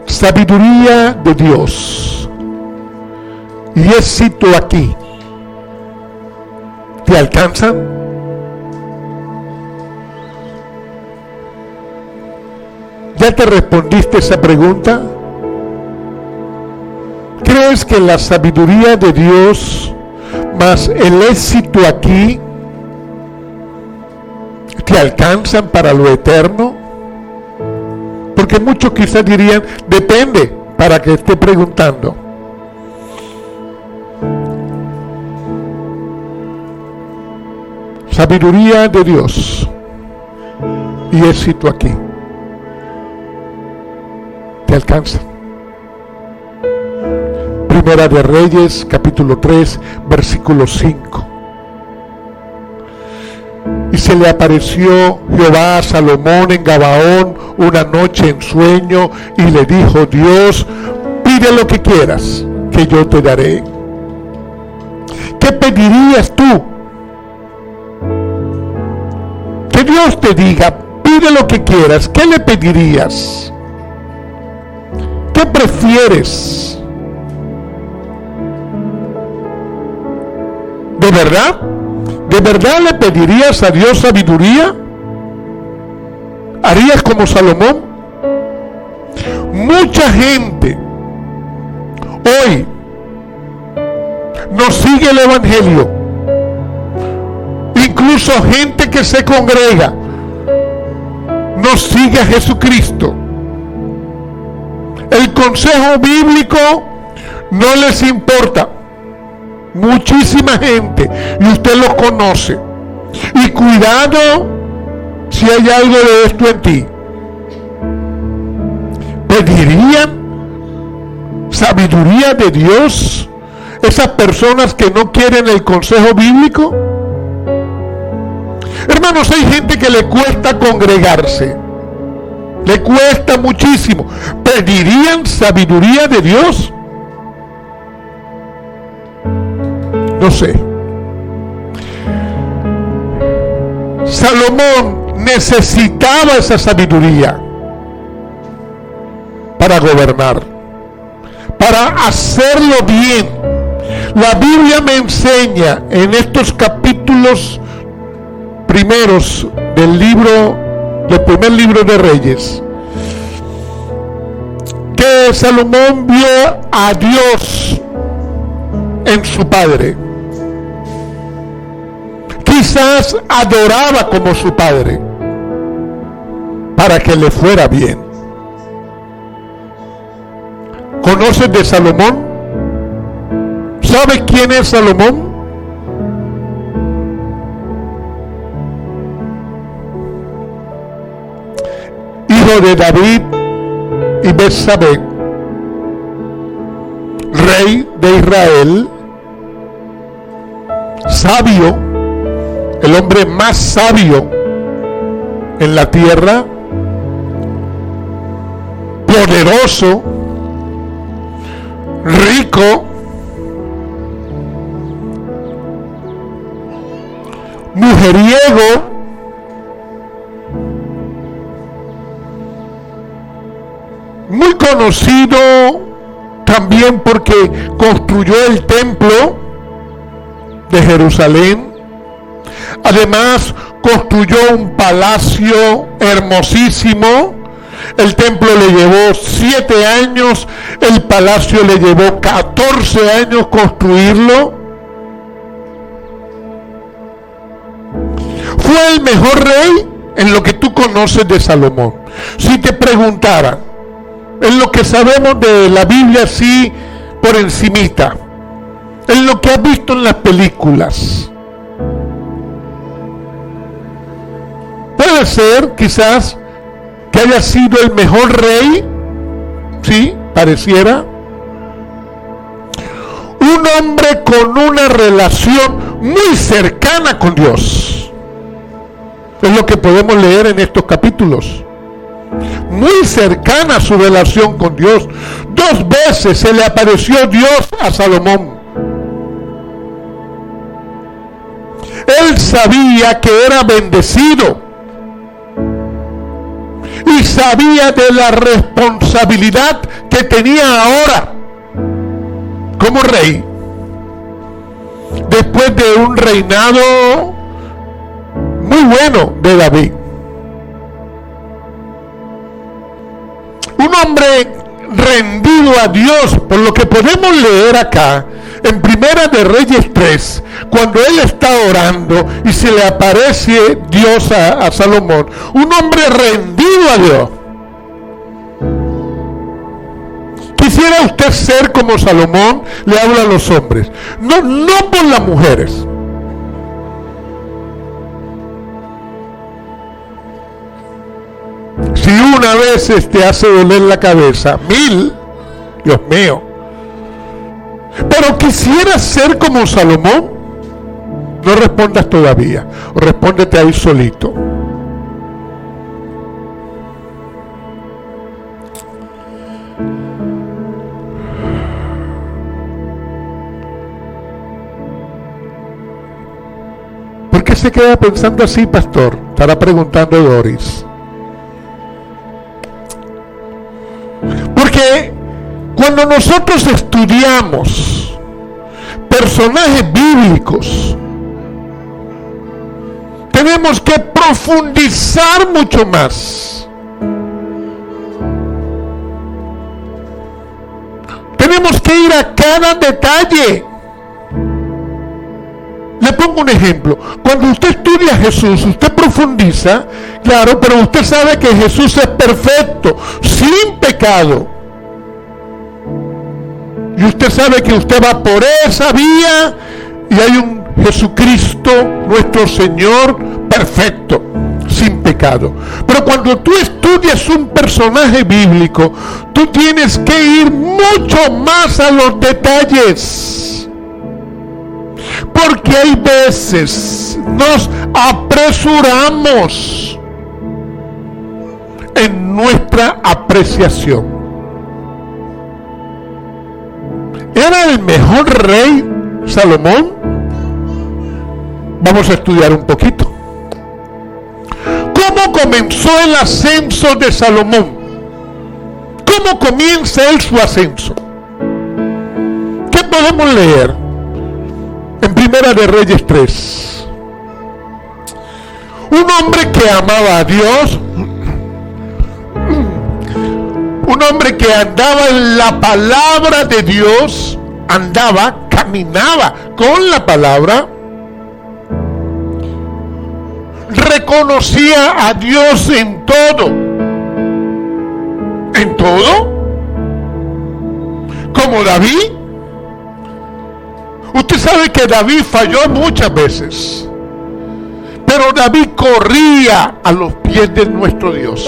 sabiduría de Dios y éxito aquí, ¿te alcanzan? ¿Ya te respondiste esa pregunta? ¿Crees que la sabiduría de Dios más el éxito aquí te alcanzan para lo eterno? Porque muchos quizás dirían, depende, para que esté preguntando. Sabiduría de Dios y éxito aquí, ¿te alcanza? Primera de Reyes, capítulo 3, versículo 5. Y se le apareció Jehová a Salomón en Gabaón una noche en sueño, y le dijo Dios: pide lo que quieras, que yo te daré. ¿Qué pedirías tú? Que Dios te diga, pide lo que quieras, ¿qué le pedirías? ¿Qué prefieres? ¿De verdad? ¿De verdad le pedirías a Dios sabiduría? ¿Harías como Salomón? Mucha gente hoy no sigue el Evangelio. Incluso gente que se congrega no sigue a Jesucristo. El consejo bíblico no les importa. Muchísima gente, y usted los conoce. Y cuidado si hay algo de esto en ti. ¿Pedirían sabiduría de Dios esas personas que no quieren el consejo bíblico? Hermanos, hay gente que le cuesta congregarse. Le cuesta muchísimo. ¿Pedirían sabiduría de Dios? No sé. Salomón necesitaba esa sabiduría para gobernar, para hacerlo bien. La Biblia me enseña en estos capítulos primeros del primer libro de Reyes, que Salomón vio a Dios en su padre. Quizás adoraba como su padre para que le fuera bien. ¿Conoces de Salomón? ¿Sabes quién es Salomón? Hijo de David y Betsabé, rey de Israel, sabio, el hombre más sabio en la tierra, poderoso, rico, mujeriego, muy conocido también porque construyó el templo de Jerusalén. Además, construyó un palacio hermosísimo. El templo le llevó 7 años, el palacio le llevó 14 años construirlo. Fue el mejor rey en lo que tú conoces de Salomón. Si te preguntara, en lo que sabemos de la Biblia así por encimita, en lo que has visto en las películas, puede ser quizás que haya sido el mejor rey, sí, pareciera. Un hombre con una relación muy cercana con Dios. Es lo que podemos leer en estos capítulos. Muy cercana a su relación con Dios. 2 veces se le apareció Dios a Salomón. Él sabía que era bendecido y sabía de la responsabilidad que tenía ahora como rey, después de un reinado muy bueno de David. Un hombre rendido a Dios, por lo que podemos leer acá en Primera de Reyes 3, cuando él está orando y se le aparece Dios a Salomón, un hombre rendido a Dios. ¿Quisiera usted ser como Salomón? Le habla a los hombres, no por las mujeres. Si una vez te hace doler la cabeza, 1000, Dios mío. Pero quisiera ser como Salomón. No respondas todavía, o respóndete ahí solito. ¿Por qué se queda pensando así, pastor? Estará preguntando Doris. Porque cuando nosotros estudiamos personajes bíblicos, tenemos que profundizar mucho más. Tenemos que ir a cada detalle. Le pongo un ejemplo. Cuando usted estudia a Jesús, usted profundiza, claro, pero usted sabe que Jesús es perfecto, sin pecado. Y usted sabe que usted va por esa vía y hay un Jesucristo, nuestro Señor, perfecto, sin pecado. Pero cuando tú estudias un personaje bíblico, tú tienes que ir mucho más a los detalles. Porque hay veces nos apresuramos en nuestra apreciación. ¿Era el mejor rey Salomón? Vamos a estudiar un poquito. ¿Cómo comenzó el ascenso de Salomón? ¿Cómo comienza él su ascenso? ¿Qué podemos leer? En Primera de Reyes 3. Un hombre que amaba a Dios, un hombre que andaba en la palabra de Dios, caminaba con la palabra, reconocía a Dios en todo. ¿En todo? Como David. Usted sabe que David falló muchas veces, pero David corría a los pies de nuestro Dios.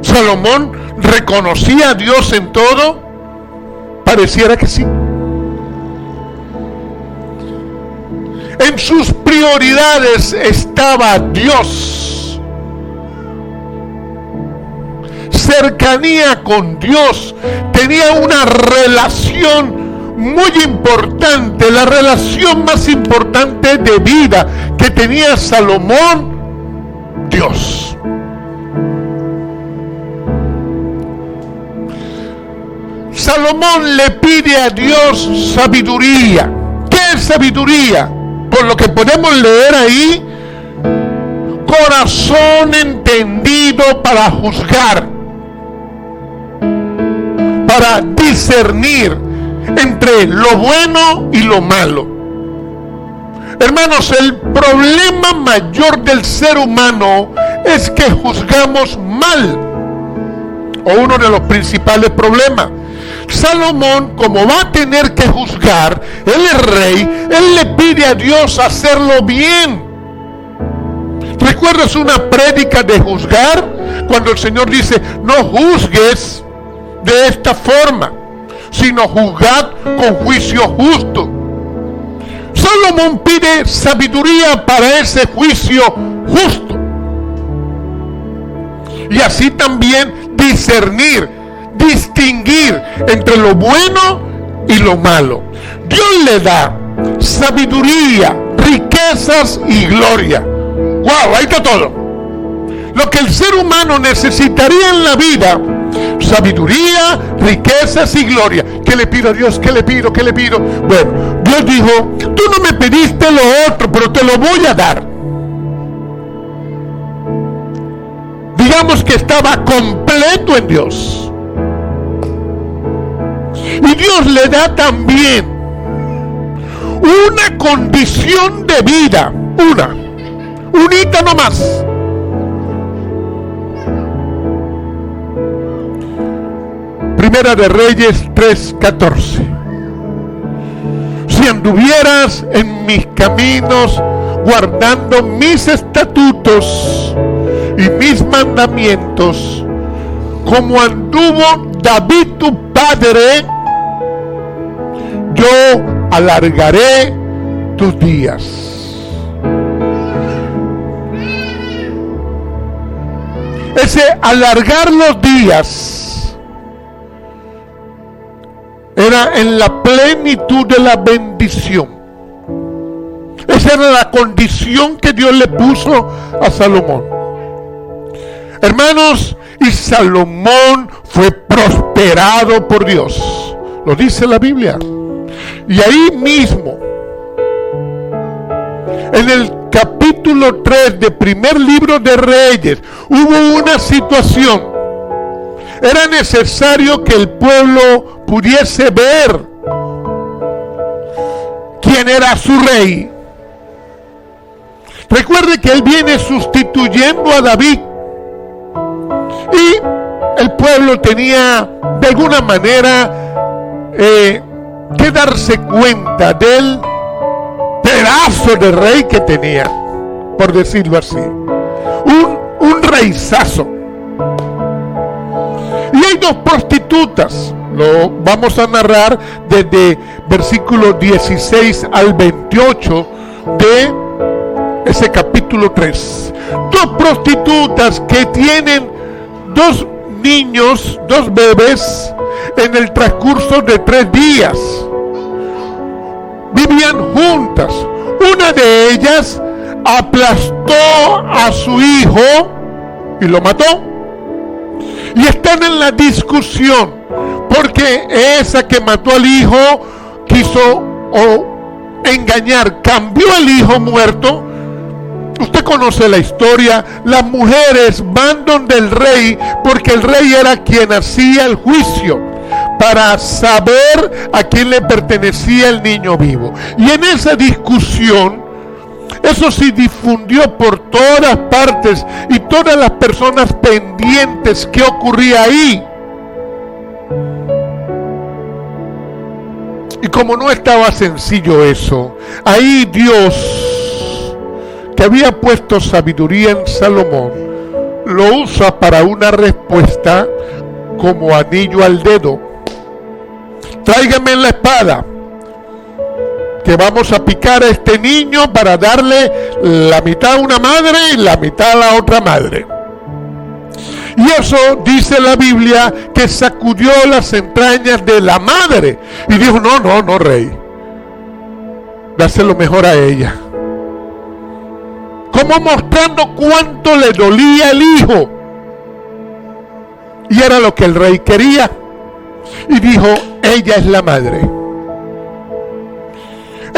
Salomón reconocía a Dios en todo. Pareciera que sí. En sus prioridades estaba Dios. Cercanía con Dios. Tenía una relación muy importante, la relación más importante de vida que tenía Salomón, Dios. Salomón le pide a Dios sabiduría. ¿Qué es sabiduría? Por lo que podemos leer ahí, corazón entendido para juzgar, para discernir entre lo bueno y lo malo. Hermanos, el problema mayor del ser humano es que juzgamos mal, o uno de los principales problemas. Salomón, como va a tener que juzgar, él es rey, él le pide a Dios hacerlo bien. ¿Recuerdas una prédica de juzgar? Cuando el Señor dice, no juzgues de esta forma, sino juzgad con juicio justo. Salomón pide sabiduría para ese juicio justo. Y así también discernir, distinguir entre lo bueno y lo malo. Dios le da sabiduría, riquezas y gloria. ¡Wow! Ahí está todo. lo que el ser humano necesitaría en la vida: sabiduría, riquezas y gloria. ¿Qué le pido a Dios? ¿Qué le pido? ¿Qué le pido? Bueno, Dios dijo: tú no me pediste lo otro, pero te lo voy a dar. Digamos que estaba completo en Dios. Y Dios le da también una condición de vida, unita nomás. Primera de Reyes 3:14. Si anduvieras en mis caminos, guardando mis estatutos y mis mandamientos, como anduvo David tu padre, yo alargaré tus días. Ese alargar los días era en la plenitud de la bendición. Esa era la condición que Dios le puso a Salomón. Hermanos, y Salomón fue prosperado por Dios. Lo dice la Biblia. Y ahí mismo, en el capítulo 3 del primer libro de Reyes, hubo una situación. Era necesario que el pueblo pudiese ver quién era su rey. Recuerde que él viene sustituyendo a David. Y el pueblo tenía de alguna manera que darse cuenta del pedazo de rey que tenía, por decirlo así. Un reizazo. Y hay dos prostitutas. Lo vamos a narrar desde versículos 16 al 28 de ese capítulo 3. Dos prostitutas que tienen dos niños, dos bebés, en el transcurso de 3 días. Vivían juntas. Una de ellas aplastó a su hijo y lo mató. Y están en la discusión, porque esa que mató al hijo quiso engañar, cambió al hijo muerto. Usted conoce la historia. Las mujeres van donde el rey, porque el rey era quien hacía el juicio para saber a quién le pertenecía el niño vivo. Y en esa discusión, eso se difundió por todas partes, y todas las personas pendientes qué ocurría ahí. Y como no estaba sencillo eso, ahí Dios, que había puesto sabiduría en Salomón, lo usa para una respuesta como anillo al dedo. Tráigame la espada, que vamos a picar a este niño para darle la mitad a una madre y la mitad a la otra madre. Y eso dice la Biblia que sacudió las entrañas de la madre y dijo: no, rey, dáselo mejor a ella. Como mostrando cuánto le dolía el hijo. Y era lo que el rey quería. Y dijo: ella es la madre.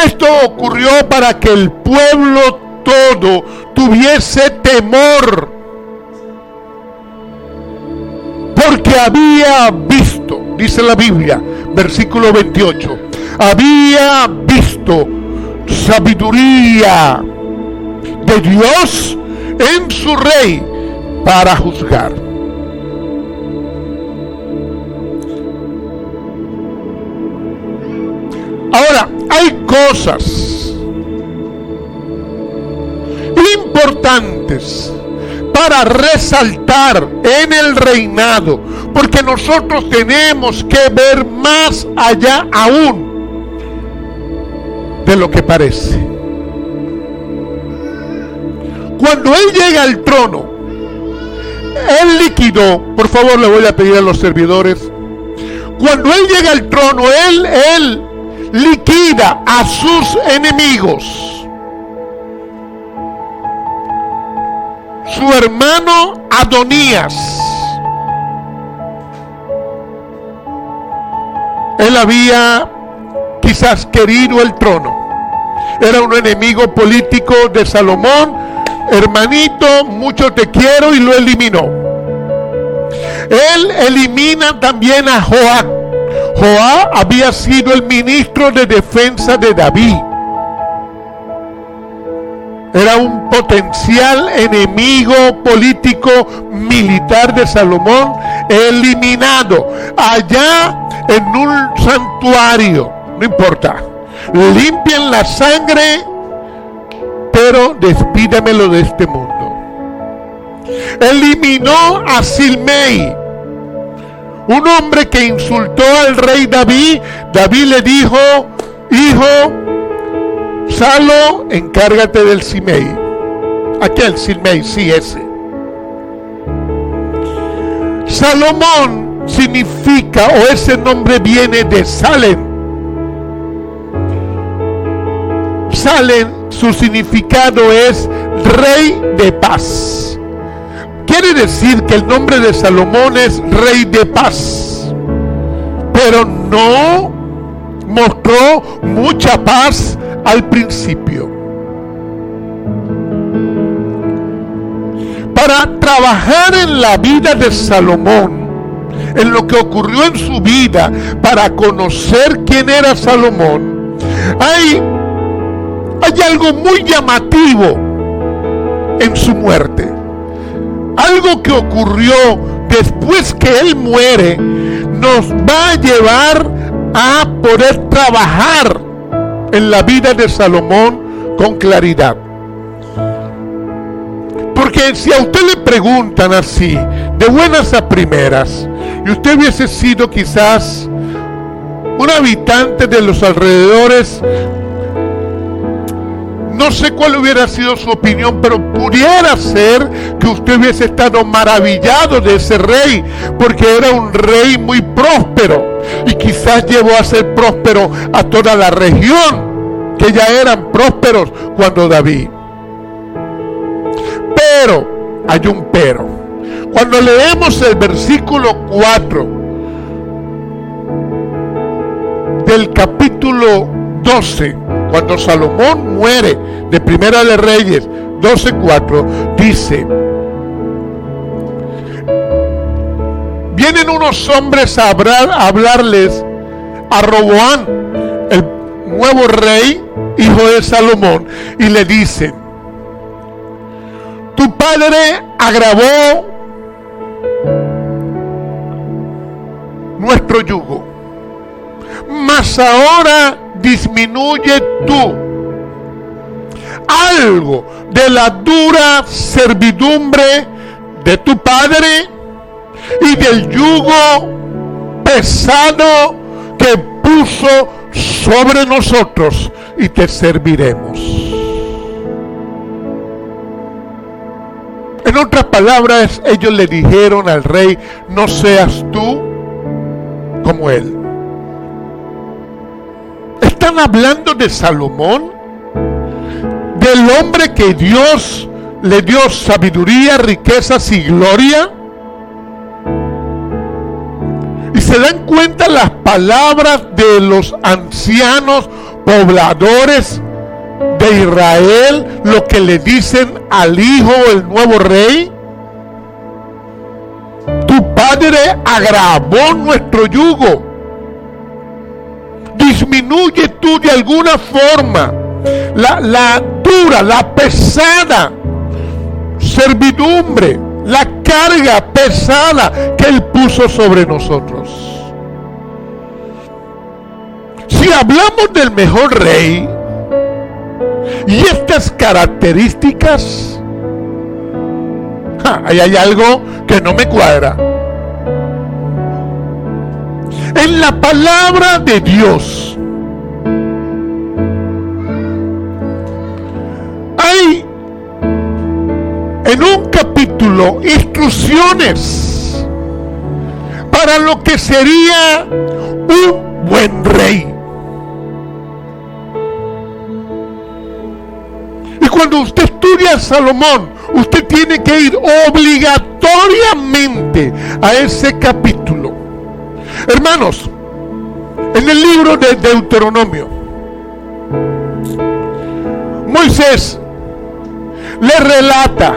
Esto ocurrió para que el pueblo todo tuviese temor, porque había visto, dice la Biblia, versículo 28, había visto sabiduría de Dios en su rey para juzgar. Ahora, hay cosas importantes para resaltar en el reinado, porque nosotros tenemos que ver más allá aún de lo que parece. Cuando él llega al trono, él liquidó, por favor le voy a pedir a los servidores, cuando él llega al trono, él liquida a sus enemigos. su hermano Adonías. Él había quizás querido el trono. Era un enemigo político de Salomón. Hermanito, mucho te quiero, y lo eliminó. Él elimina también a Joab. Joab había sido el ministro de defensa de David. Era un potencial enemigo político militar de Salomón, eliminado allá en un santuario. No importa, limpien la sangre, pero despídamelo de este mundo. Eliminó a Silmei, un hombre que insultó al rey David. David le dijo: hijo, Salo, encárgate del Silmei. Aquel Silmei, sí, ese. Salomón significa, o ese nombre viene de Salem. Salem, su significado es rey de paz. Quiere decir que el nombre de Salomón es rey de paz, pero no mostró mucha paz al principio. Para trabajar en la vida de Salomón, en lo que ocurrió en su vida, para conocer quién era Salomón, hay algo muy llamativo en su muerte. Algo que ocurrió después que él muere nos va a llevar a poder trabajar en la vida de Salomón con claridad. Porque si a usted le preguntan así, de buenas a primeras, y usted hubiese sido quizás un habitante de los alrededores, no sé cuál hubiera sido su opinión, pero pudiera ser que usted hubiese estado maravillado de ese rey, porque era un rey muy próspero, y quizás llevó a ser próspero a toda la región, que ya eran prósperos cuando David. Pero, hay un pero. Cuando leemos el versículo 4 del capítulo 12, cuando Salomón muere, de Primera de Reyes 12:4, dice: vienen unos hombres a hablarles a Roboam, el nuevo rey, hijo de Salomón, y le dicen: tu padre agravó nuestro yugo, mas ahora disminuye tú algo de la dura servidumbre de tu padre y del yugo pesado que puso sobre nosotros, y te serviremos. En otras palabras, ellos le dijeron al rey: no seas tú como él. Están hablando de Salomón, del hombre que Dios le dio sabiduría, riquezas y gloria. Y se dan cuenta las palabras de los ancianos pobladores de Israel, lo que le dicen al hijo, el nuevo rey: tu padre agravó nuestro yugo, disminuye tú de alguna forma la dura, la pesada servidumbre, la carga pesada que él puso sobre nosotros. Si hablamos del mejor rey y estas características, ahí hay algo que no me cuadra. En la palabra de Dios hay en un capítulo instrucciones para lo que sería un buen rey. Y cuando usted estudia a Salomón, usted tiene que ir obligatoriamente a ese capítulo. Hermanos, en el libro de Deuteronomio, Moisés le relata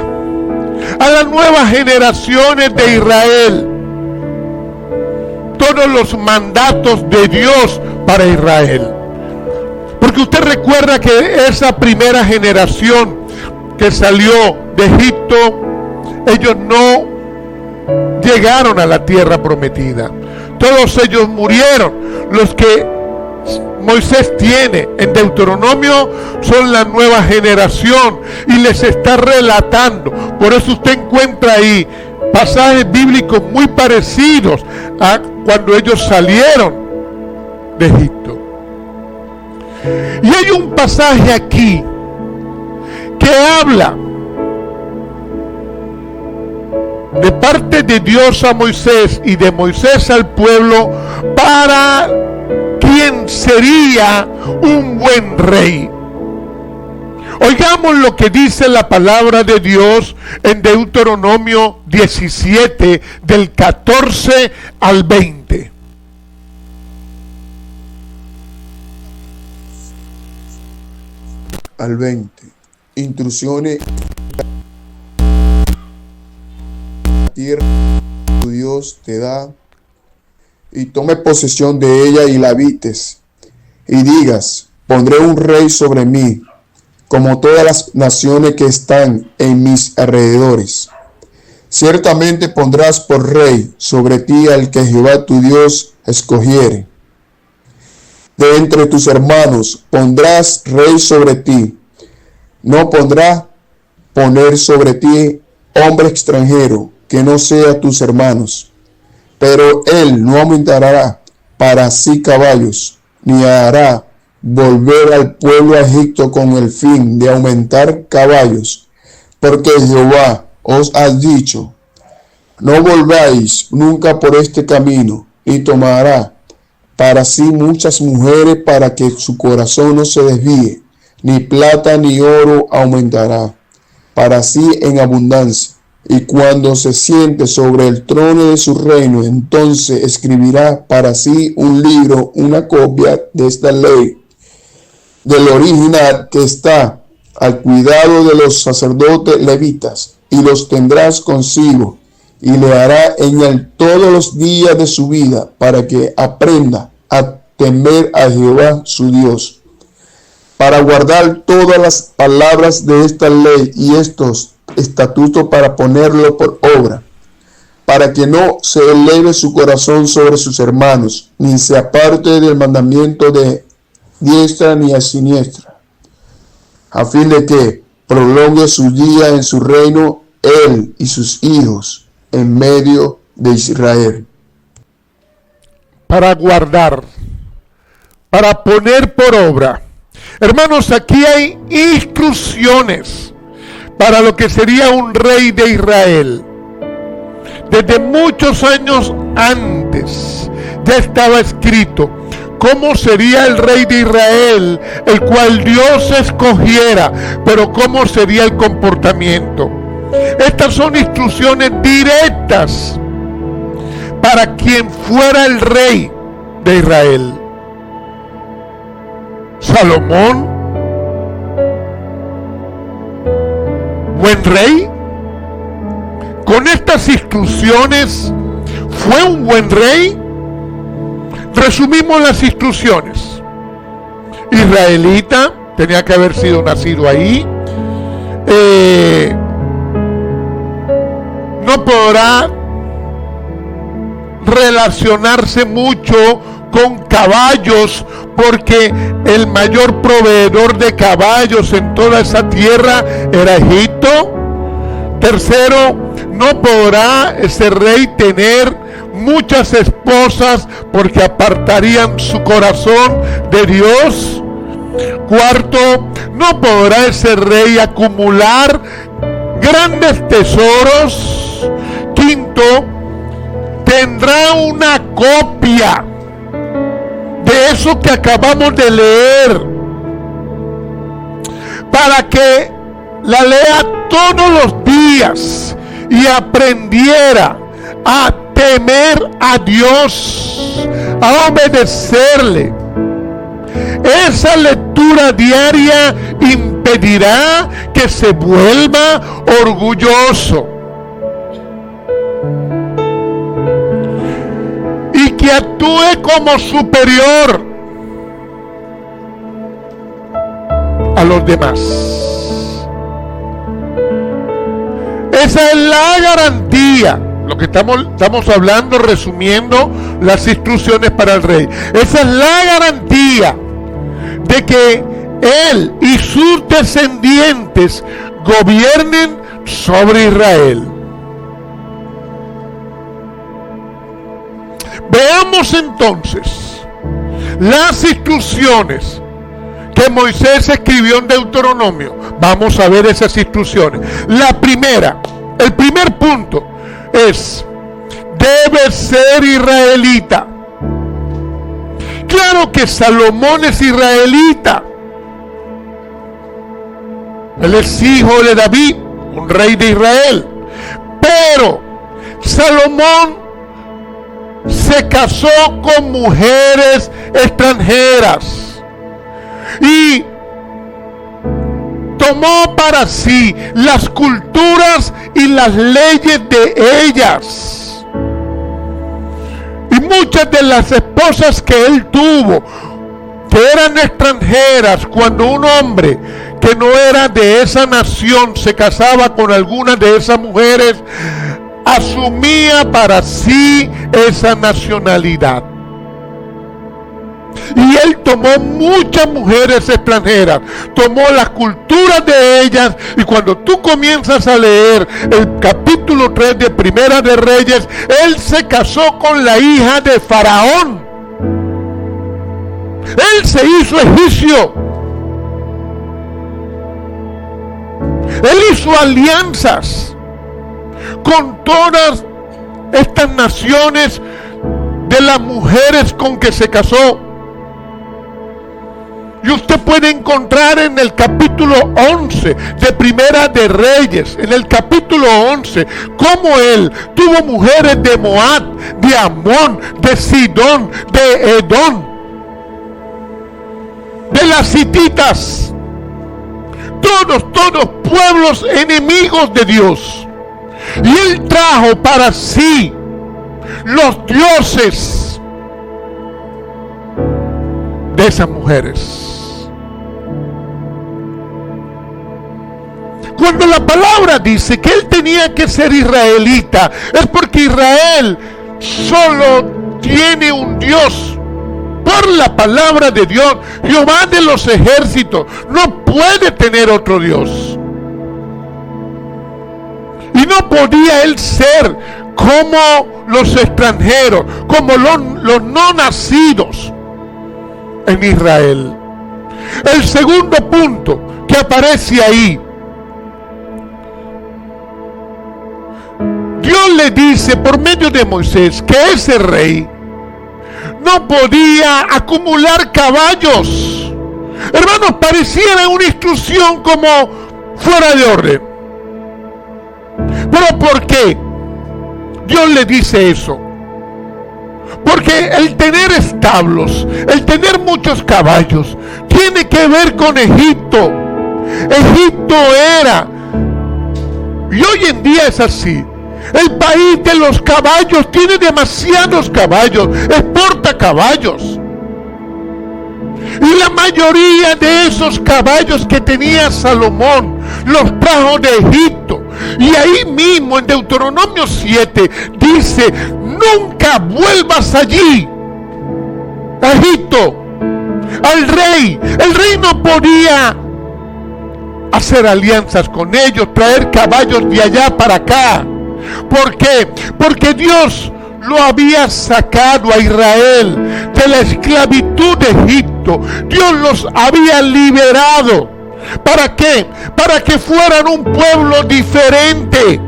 a las nuevas generaciones de Israel todos los mandatos de Dios para Israel. Porque usted recuerda que esa primera generación que salió de Egipto, ellos no llegaron a la tierra prometida. Todos ellos murieron. Los que Moisés tiene en Deuteronomio son la nueva generación y les está relatando. Por eso usted encuentra ahí pasajes bíblicos muy parecidos a cuando ellos salieron de Egipto. Y hay un pasaje aquí que habla de parte de Dios a Moisés y de Moisés al pueblo para quien sería un buen rey. Oigamos lo que dice la palabra de Dios en Deuteronomio 17, del 14 al 20. Al 20. Intrusiones. La tierra que tu Dios te da, y tome posesión de ella y la habites, y digas: pondré un rey sobre mí, como todas las naciones que están en mis alrededores. Ciertamente pondrás por rey sobre ti al que Jehová tu Dios escogiere. De entre tus hermanos pondrás rey sobre ti. No podrá poner sobre ti hombre extranjero que no sea tus hermanos. Pero él no aumentará para sí caballos, ni hará volver al pueblo a Egipto con el fin de aumentar caballos, porque Jehová os ha dicho: no volváis nunca por este camino, y tomará para sí muchas mujeres para que su corazón no se desvíe, ni plata ni oro aumentará para sí en abundancia. Y cuando se siente sobre el trono de su reino, entonces escribirá para sí un libro, una copia de esta ley, del original que está al cuidado de los sacerdotes levitas, y los tendrás consigo, y le hará en él todos los días de su vida, para que aprenda a temer a Jehová su Dios, para guardar todas las palabras de esta ley y estos estatutos, para ponerlo por obra, para que no se eleve su corazón sobre sus hermanos, ni se aparte del mandamiento de diestra ni a siniestra, a fin de que prolongue su día en su reino, él y sus hijos en medio de Israel. Para guardar, para poner por obra. Hermanos, aquí hay instrucciones para lo que sería un rey de Israel. Desde muchos años antes ya estaba escrito cómo sería el rey de Israel, el cual Dios escogiera, pero cómo sería el comportamiento. Estas son instrucciones directas para quien fuera el rey de Israel. Salomón, buen rey, con estas instrucciones, ¿fue un buen rey? Resumimos las instrucciones. Israelita, tenía que haber sido nacido ahí. No podrá relacionarse mucho con caballos, porque el mayor proveedor de caballos en toda esa tierra era Egipto. Tercero, no podrá ese rey tener muchas esposas, porque apartarían su corazón de Dios. Cuarto, no podrá ese rey acumular grandes tesoros. Quinto, tendrá una copia de eso que acabamos de leer, para que la lea todos los días y aprendiera a temer a Dios, a obedecerle, esa lectura diaria impedirá que se vuelva orgulloso y que actúe como superior a los demás. Esa es la garantía. Lo que estamos hablando, resumiendo las instrucciones para el rey. Esa es la garantía de que él y sus descendientes gobiernen sobre Israel. Veamos entonces las instrucciones que Moisés escribió en Deuteronomio. Vamos a ver esas instrucciones. La primera, el primer punto es: debe ser israelita. Claro que Salomón es israelita. Él es hijo de David, un rey de Israel. Pero Salomón se casó con mujeres extranjeras y tomó para sí las culturas y las leyes de ellas. Y muchas de las esposas que él tuvo, que eran extranjeras, cuando un hombre que no era de esa nación se casaba con alguna de esas mujeres, asumía para sí esa nacionalidad. Y él tomó muchas mujeres extranjeras, tomó las culturas de ellas, y cuando tú comienzas a leer el capítulo 3 de Primera de Reyes, él se casó con la hija de Faraón. Él se hizo egipcio. Él hizo alianzas con todas estas naciones de las mujeres con que se casó. Y usted puede encontrar en el capítulo 11 de Primera de Reyes, en el capítulo 11, cómo él tuvo mujeres de Moab, de Amón, de Sidón, de Edom, de las hititas, todos pueblos enemigos de Dios. Y él trajo para sí los dioses de esas mujeres. Cuando la palabra dice que él tenía que ser israelita, es porque Israel solo tiene un Dios. Por la palabra de Dios, Jehová de los ejércitos, no puede tener otro Dios. Y no podía él ser como los extranjeros, como los no nacidos en Israel. El segundo punto que aparece ahí, Dios le dice por medio de Moisés que ese rey no podía acumular caballos. Hermanos, pareciera una instrucción como fuera de orden. ¿Pero por qué Dios le dice eso? Porque el tener establos, el tener muchos caballos, tiene que ver con Egipto. Egipto era, y hoy en día es así, el país de los caballos, tiene demasiados caballos, exporta caballos. Y la mayoría de esos caballos que tenía Salomón los trajo de Egipto. Y ahí mismo en Deuteronomio 7 dice: nunca vuelvas allí, a Egipto, al rey. El rey no podía hacer alianzas con ellos, traer caballos de allá para acá. ¿Por qué? Porque Dios lo había sacado a Israel de la esclavitud de Egipto. Dios los había liberado. ¿Para qué? Para que fueran un pueblo diferente,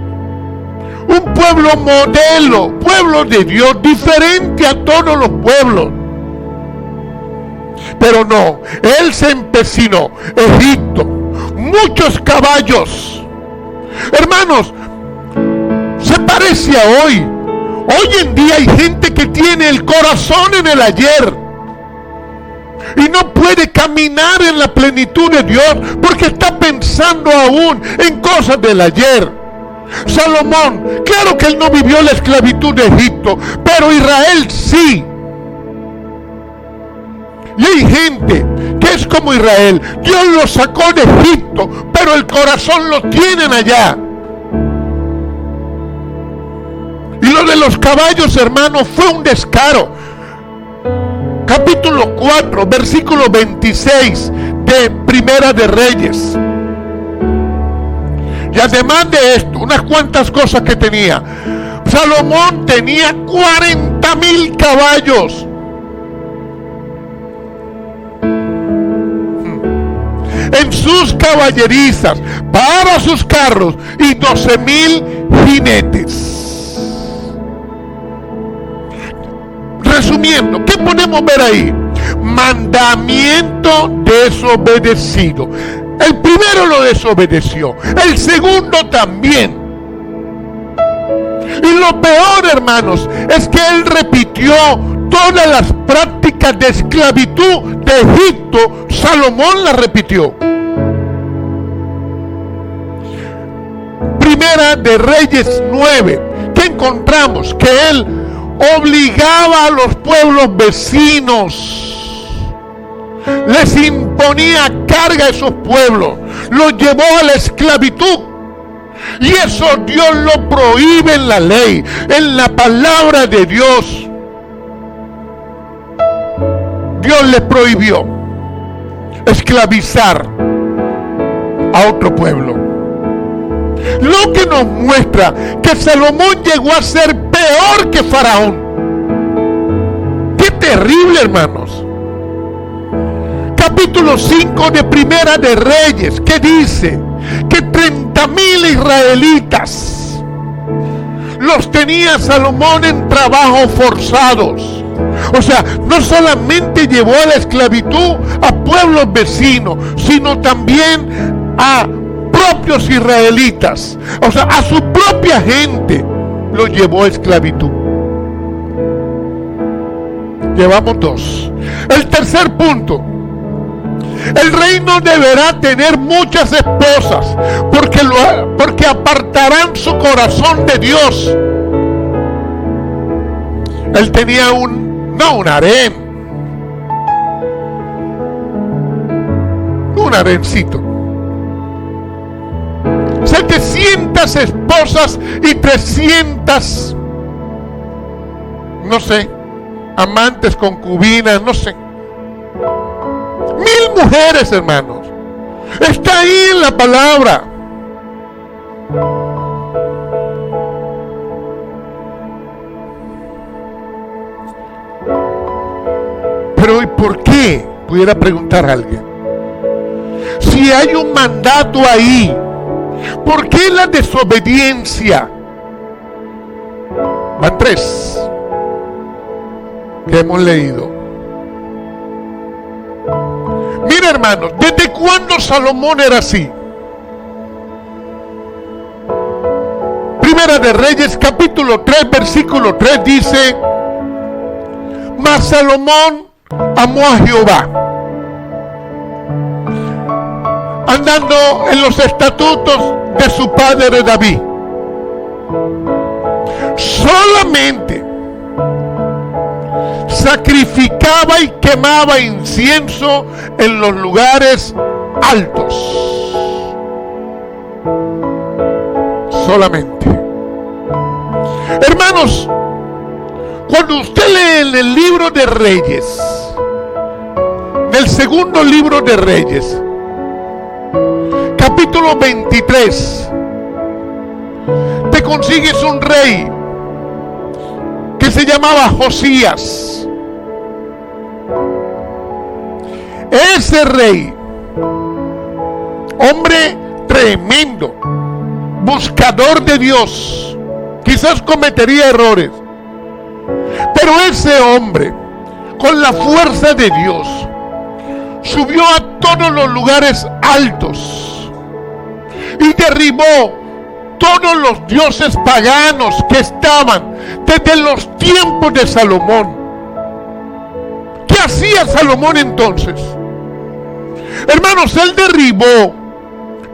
un pueblo modelo, pueblo de Dios, diferente a todos los pueblos. Pero no, él se empecinó. Egipto, muchos caballos. Hermanos, se parece a hoy. Hoy en día hay gente que tiene el corazón en el ayer y no puede caminar en la plenitud de Dios porque está pensando aún en cosas del ayer. Salomón, claro que él no vivió la esclavitud de Egipto, pero Israel sí. Y hay gente que es como Israel. Dios los sacó de Egipto, pero el corazón lo tienen allá. Y lo de los caballos, hermanos, fue un descaro. Capítulo 4, versículo 26 de Primera de Reyes. Y además de esto, unas cuantas cosas que tenía. Salomón tenía 40,000 caballos. En sus caballerizas, para sus carros, y 12,000 jinetes. Resumiendo, ¿qué podemos ver ahí? Mandamiento desobedecido. El primero lo desobedeció, el segundo también. Y lo peor, hermanos, es que él repitió todas las prácticas de esclavitud de Egipto. Salomón las repitió. Primera de Reyes 9, que encontramos que él obligaba a los pueblos vecinos, les imponía carga a esos pueblos, los llevó a la esclavitud. Y eso Dios lo prohíbe en la ley, en la palabra de Dios. Dios les prohibió esclavizar a otro pueblo. Lo que nos muestra que Salomón llegó a ser peor que Faraón. ¡Qué terrible, hermanos! Capítulo 5 de Primera de Reyes, que dice que 30,000 israelitas los tenía Salomón en trabajos forzados. O sea, no solamente llevó a la esclavitud a pueblos vecinos, sino también a propios israelitas. O sea, a su propia gente lo llevó a esclavitud. Llevamos 2. El tercer punto: el reino deberá tener muchas esposas, porque apartarán su corazón de Dios. Él tenía un harén, un harencito. 700 esposas y 300, no sé, amantes, concubinas, no sé. 1,000 mujeres, hermanos. Está ahí en la palabra. Pero ¿y por qué? Pudiera preguntar a alguien. Si hay un mandato ahí, ¿por qué la desobediencia? Van 3 que hemos leído. Mira, hermanos, ¿desde cuándo Salomón era así? Primera de Reyes, capítulo 3, versículo 3 dice: mas Salomón amó a Jehová, andando en los estatutos de su padre David. Solamente sacrificaba y quemaba incienso en los lugares altos. Solamente. Hermanos, cuando usted lee en el libro de Reyes, en el segundo libro de Reyes, capítulo 23, te consigues un rey que se llamaba Josías. Ese rey, hombre tremendo, buscador de Dios, quizás cometería errores, pero ese hombre, con la fuerza de Dios, subió a todos los lugares altos y derribó todos los dioses paganos que estaban desde los tiempos de Salomón. ¿Qué hacía Salomón entonces? Hermanos, él derribó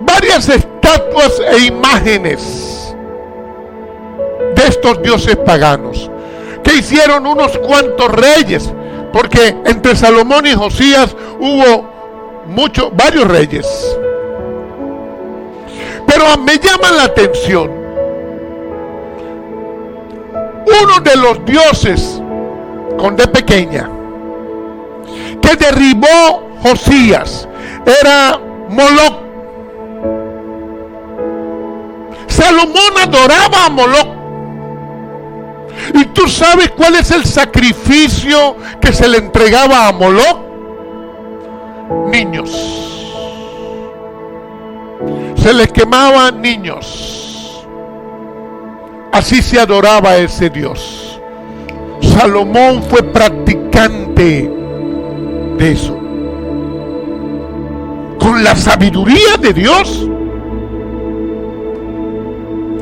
varias estatuas e imágenes de estos dioses paganos, que hicieron unos cuantos reyes, porque entre Salomón y Josías hubo varios reyes. Pero me llama la atención, uno de los dioses, con D pequeña, que derribó Josías, era Moloc. Salomón adoraba a Moloc. ¿Y tú sabes cuál es el sacrificio que se le entregaba a Moloc? Niños. Se les quemaban niños. Así se adoraba a ese Dios. Salomón fue practicante de eso. Con la sabiduría de Dios.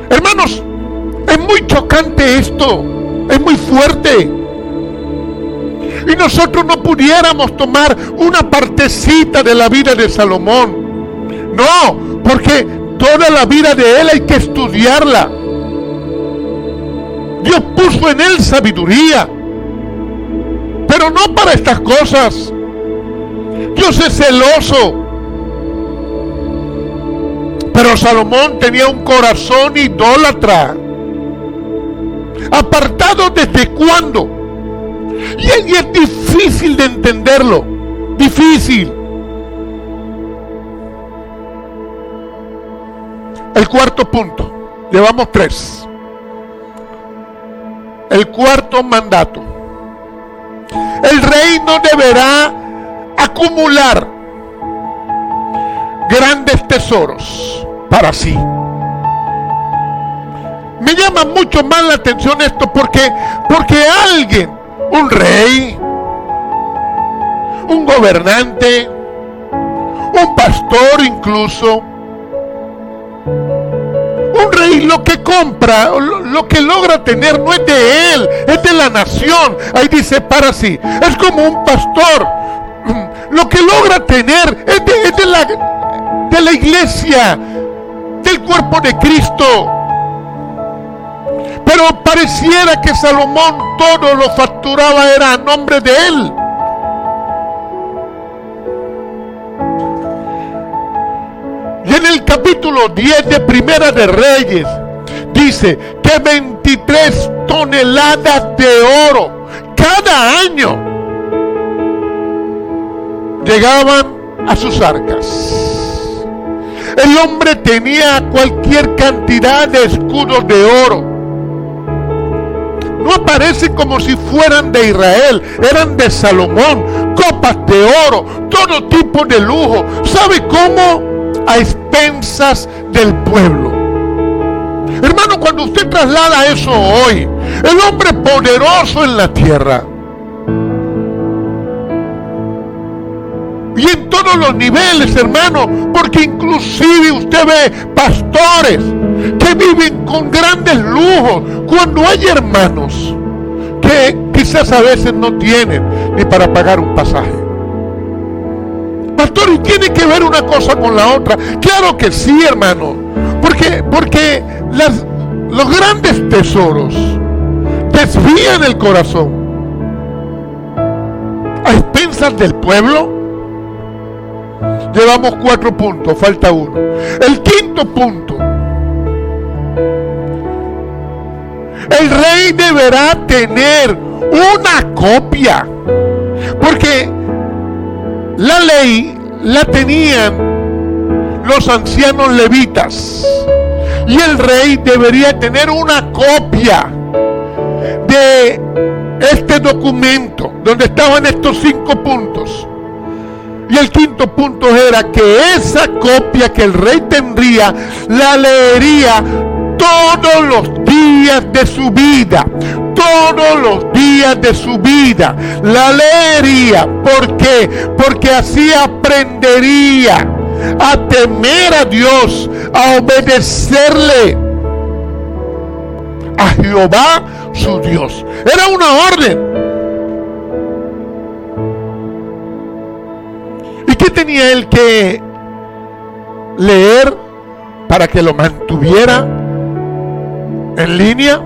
Hermanos, es muy chocante esto. Es muy fuerte. Y nosotros no pudiéramos tomar una partecita de la vida de Salomón. No, porque toda la vida de él hay que estudiarla. Dios puso en él sabiduría, pero no para estas cosas. Dios es celoso. Pero Salomón tenía un corazón idólatra. ¿Apartado desde cuándo? Y es difícil de entenderlo. Difícil. El cuarto punto. Llevamos 3. El cuarto mandato. El rey no deberá acumular grandes tesoros para sí. Me llama mucho más la atención esto porque alguien, un rey, un gobernante, un pastor incluso, un rey lo que compra, lo que logra tener no es de él, es de la nación. Ahí dice para sí. Es como un pastor. Lo que logra tener es de la iglesia, del cuerpo de Cristo. Pero pareciera que Salomón todo lo facturaba era a nombre de él. Y en el capítulo 10 de Primera de Reyes dice que 23 toneladas de oro cada año llegaban a sus arcas. El hombre tenía cualquier cantidad de escudos de oro. No aparecen como si fueran de Israel, eran de Salomón, copas de oro, todo tipo de lujo. ¿Sabe cómo? A expensas del pueblo. Hermano, cuando usted traslada eso hoy, el hombre poderoso en la tierra, y en todos los niveles, hermano, porque inclusive usted ve pastores que viven con grandes lujos, cuando hay hermanos que quizás a veces no tienen ni para pagar un pasaje. Pastor, ¿y tiene que ver una cosa con la otra? Claro que sí, hermano, porque los grandes tesoros desvían el corazón a expensas del pueblo. Llevamos 4 puntos, falta 1. El quinto punto. El rey deberá tener una copia, porque la ley la tenían los ancianos levitas, y el rey debería tener una copia de este documento donde estaban estos 5 puntos. Y el quinto punto era que esa copia que el rey tendría la leería todos los días de su vida. Todos los días de su vida la leería. ¿Por qué? Porque así aprendería a temer a Dios, a obedecerle, a Jehová su Dios. Era una orden. ¿Y qué tenía él que leer para que lo mantuviera en línea?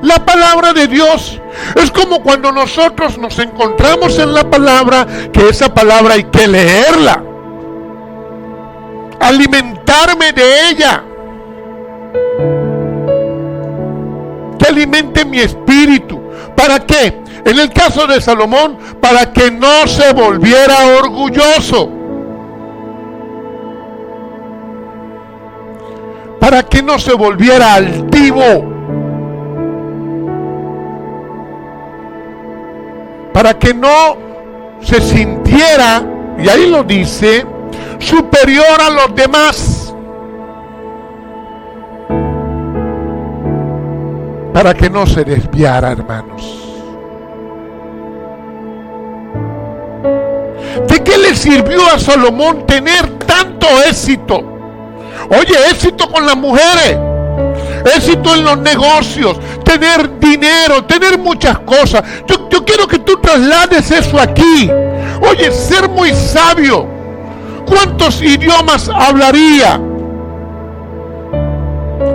La palabra de Dios. Es como cuando nosotros nos encontramos en la palabra, que esa palabra hay que leerla, alimentarme de ella, que alimente mi espíritu. ¿Para qué? En el caso de Salomón, para que no se volviera orgulloso, para que no se volviera altivo, para que no se sintiera, y ahí lo dice, superior a los demás, para que no se desviara, hermanos. ¿De qué le sirvió a Salomón tener tanto éxito? Oye, éxito con las mujeres, éxito en los negocios, tener dinero, tener muchas cosas. Yo quiero que tú traslades eso aquí. Oye, ser muy sabio. ¿Cuántos idiomas hablaría?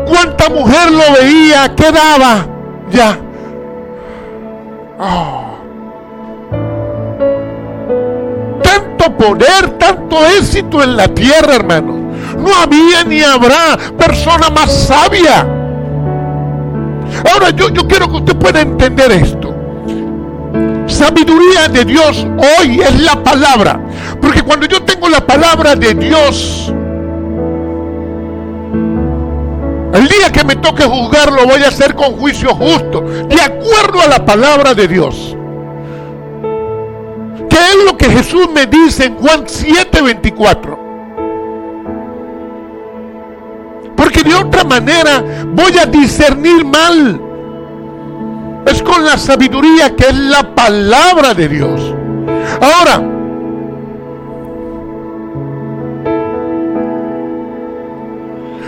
¿Cuánta mujer lo veía? Quedaba ya. Tanto poder, tanto éxito en la tierra, hermanos. No había ni habrá persona más sabia. Ahora yo quiero que usted pueda entender esto. Sabiduría de Dios hoy es la palabra. Porque cuando yo tengo la palabra de Dios, el día que me toque juzgar lo voy a hacer con juicio justo, de acuerdo a la palabra de Dios. ¿Qué es lo que Jesús me dice en Juan 7:24? Porque de otra manera voy a discernir mal. Es con la sabiduría que es la palabra de Dios. Ahora,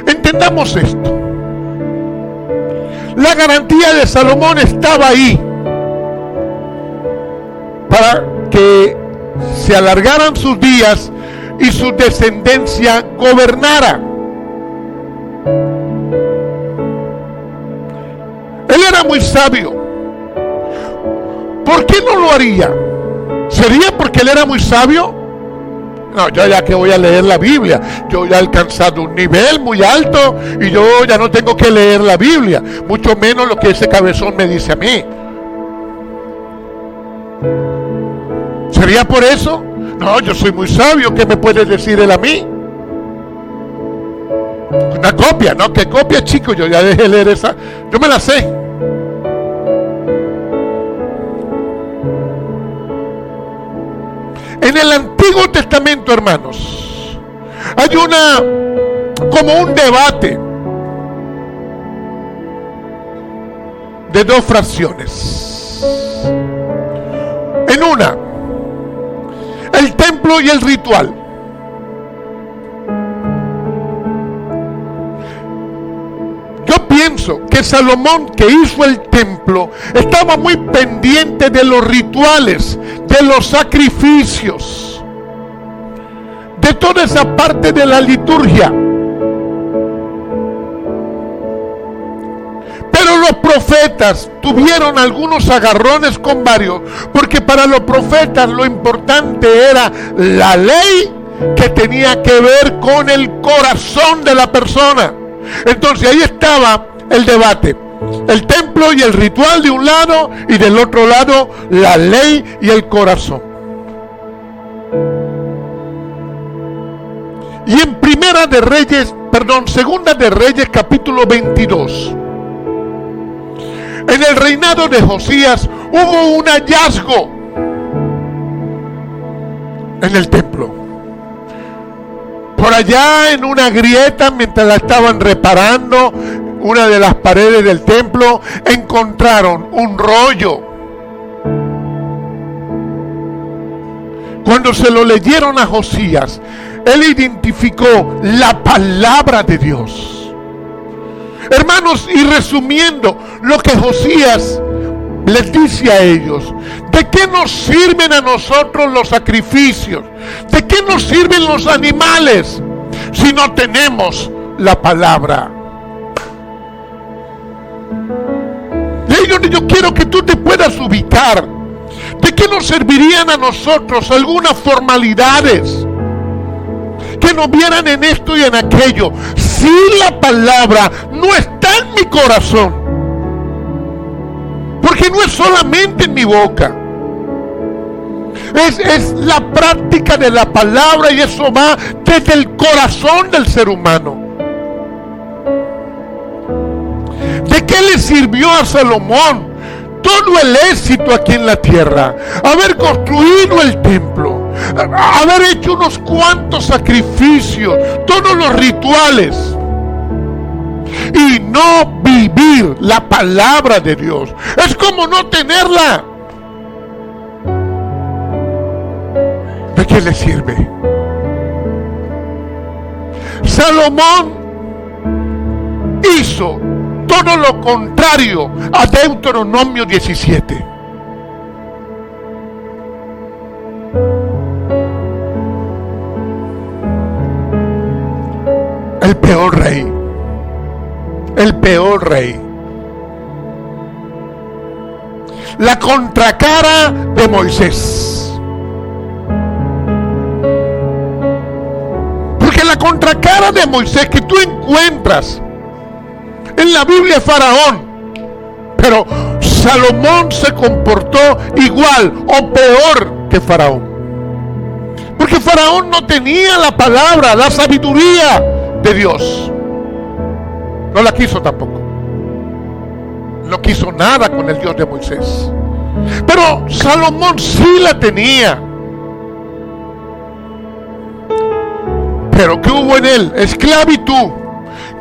entendamos esto. La garantía de Salomón estaba ahí para que se alargaran sus días y su descendencia gobernara. Él era muy sabio. ¿Por qué no lo haría? ¿Sería porque él era muy sabio? No, yo ya que voy a leer la Biblia, yo ya he alcanzado un nivel muy alto y yo ya no tengo que leer la Biblia, mucho menos lo que ese cabezón me dice a mí. ¿Sería por eso? No, yo soy muy sabio, ¿qué me puede decir él a mí? Una copia, ¿no? ¿Qué copia, chico? Yo ya dejé leer esa, yo me la sé. En el Antiguo Testamento, hermanos, hay como un debate de dos fracciones. En una, el templo y el ritual. Yo pienso que Salomón, que hizo el templo, estaba muy pendiente de los rituales, de los sacrificios, de toda esa parte de la liturgia. Pero los profetas tuvieron algunos agarrones con varios, porque para los profetas lo importante era la ley que tenía que ver con el corazón de la persona. Entonces ahí estaba el debate, el templo y el ritual de un lado, y del otro lado la ley y el corazón. Y en Segunda de Reyes capítulo 22, en el reinado de Josías hubo un hallazgo en el templo. Por allá en una grieta, mientras la estaban reparando, una de las paredes del templo, encontraron un rollo. Cuando se lo leyeron a Josías, él identificó la palabra de Dios. Hermanos, y resumiendo lo que Josías les dice a ellos: ¿de qué nos sirven a nosotros los sacrificios? ¿De qué nos sirven los animales si no tenemos la palabra? Yo quiero que tú te puedas ubicar. ¿De qué nos servirían a nosotros algunas formalidades que nos vieran en esto y en aquello si la palabra no está en mi corazón? Porque no es solamente en mi boca, es la práctica de la palabra, y eso va desde el corazón del ser humano. ¿De qué le sirvió a Salomón todo el éxito aquí en la tierra? Haber construido el templo, haber hecho unos cuantos sacrificios, todos los rituales, y no vivir la palabra de Dios. Es como no tenerla. ¿De qué le sirve? Salomón hizo todo lo contrario a Deuteronomio 17. El peor rey. El peor rey. La contracara de Moisés. Porque la contracara de Moisés que tú encuentras en la Biblia es Faraón. Pero Salomón se comportó igual o peor que Faraón. Porque Faraón no tenía la palabra, la sabiduría de Dios. No la quiso tampoco. No quiso nada con el Dios de Moisés. Pero Salomón sí la tenía. Pero ¿qué hubo en él? Esclavitud,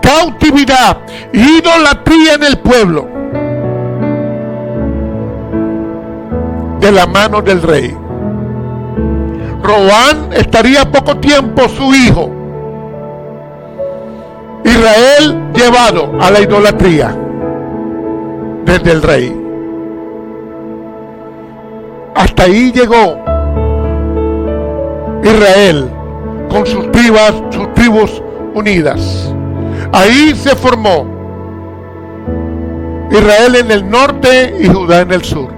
cautividad, idolatría en el pueblo, de la mano del rey. Roboam estaría poco tiempo su hijo. Israel llevado a la idolatría desde el rey. Hasta ahí llegó Israel con sus tribus unidas. Ahí se formó Israel en el norte y Judá en el sur.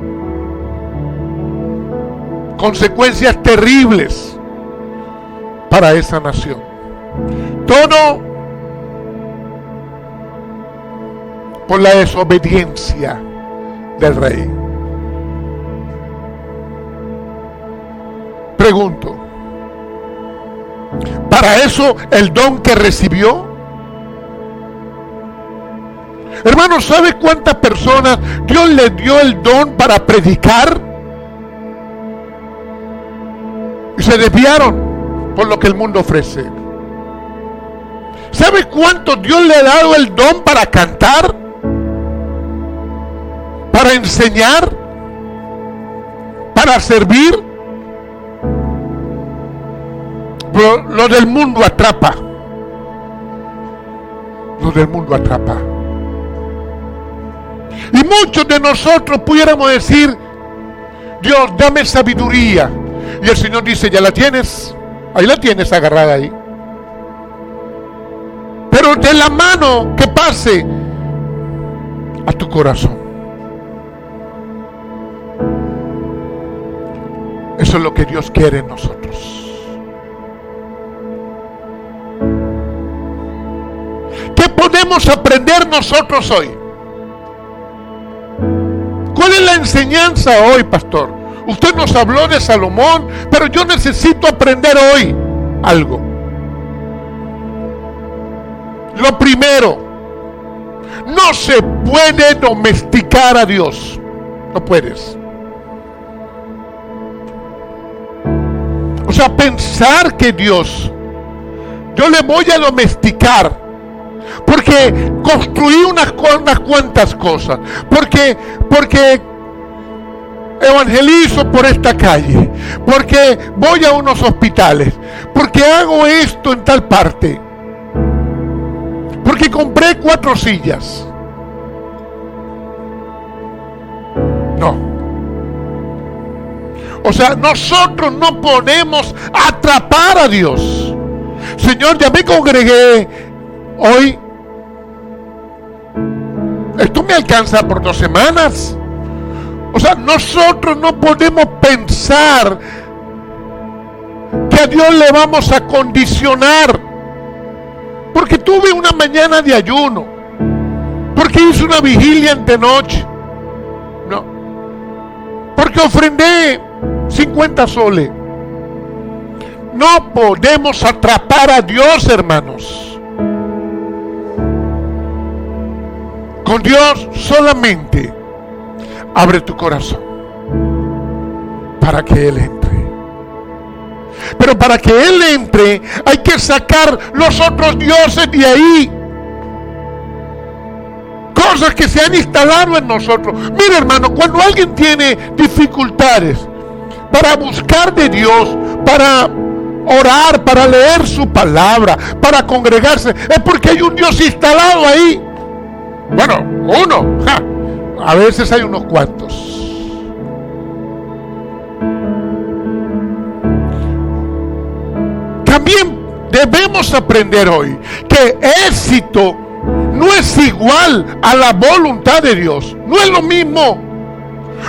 Consecuencias terribles para esa nación. Todo por la desobediencia del rey. Pregunto, ¿para eso el don que recibió? Hermanos, ¿sabe cuántas personas Dios le dio el don para predicar? Y se desviaron por lo que el mundo ofrece. ¿Sabe cuánto Dios le ha dado el don para cantar? Para enseñar, para servir. Pero lo del mundo atrapa. Lo del mundo atrapa. Y muchos de nosotros pudiéramos decir: Dios, dame sabiduría. Y el Señor dice: ya la tienes. Ahí la tienes agarrada ahí. Pero de la mano que pase a tu corazón. Eso es lo que Dios quiere en nosotros. ¿Qué podemos aprender nosotros hoy? ¿Cuál es la enseñanza hoy, pastor? Usted nos habló de Salomón, pero yo necesito aprender hoy algo. Lo primero, no se puede domesticar a Dios. No puedes. O sea, pensar que Dios, yo le voy a domesticar porque construí unas cuantas cosas, porque evangelizo por esta calle, porque voy a unos hospitales, porque hago esto en tal parte, porque compré 4 sillas. No. O sea, nosotros no podemos atrapar a Dios. Señor, ya me congregué hoy. Esto me alcanza por 2 semanas. O sea, nosotros no podemos pensar que a Dios le vamos a condicionar. Porque tuve una mañana de ayuno. Porque hice una vigilia antenoche. No. Porque ofrendé 50 soles. No podemos atrapar a Dios, hermanos. Con Dios solamente abre tu corazón para que Él entre. Pero para que Él entre hay que sacar los otros dioses de ahí. Cosas que se han instalado en nosotros. Mira, hermano, cuando alguien tiene dificultades para buscar de Dios, para orar, para leer su palabra, para congregarse, es porque hay un Dios instalado ahí. Bueno, uno, a veces hay unos cuantos. También debemos aprender hoy que éxito no es igual a la voluntad de Dios. No es lo mismo.